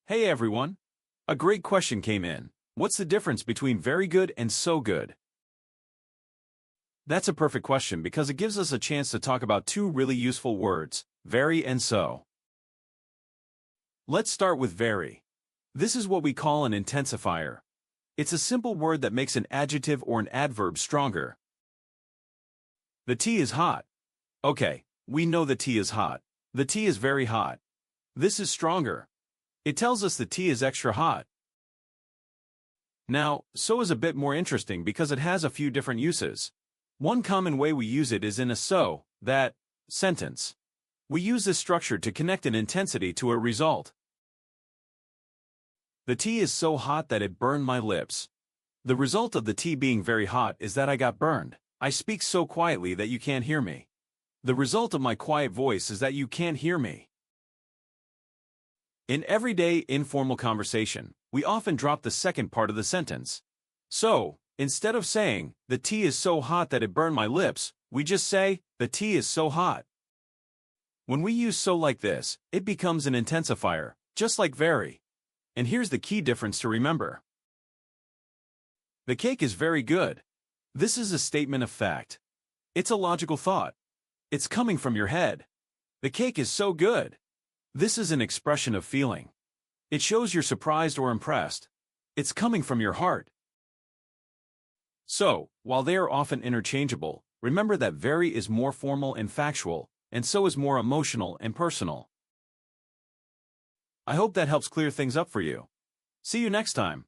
Hey everyone! A great question came in. What's the difference between very good and so good? That's a perfect question because it gives us a chance to talk about two really useful words, very and so. Let's start with very. This is what we call an intensifier. It's a simple word that makes an adjective or an adverb stronger. The tea is hot. Okay, we know the tea is hot. The tea is very hot. This is stronger. It tells us the tea is extra hot. Now, so is a bit more interesting because it has a few different uses. One common way we use it is in a so, that sentence. We use this structure to connect an intensity to a result. The tea is so hot that it burned my lips. The result of the tea being very hot is that I got burned. I speak so quietly that you can't hear me. The result of my quiet voice is that you can't hear me. In everyday informal conversation, we often drop the second part of the sentence. So, instead of saying, the tea is so hot that it burned my lips, we just say, the tea is so hot. When we use so like this, it becomes an intensifier, just like very. And here's the key difference to remember. The cake is very good. This is a statement of fact. It's a logical thought. It's coming from your head. The cake is so good. This is an expression of feeling. It shows you're surprised or impressed. It's coming from your heart. So, while they are often interchangeable, remember that very is more formal and factual, and so is more emotional and personal. I hope that helps clear things up for you. See you next time.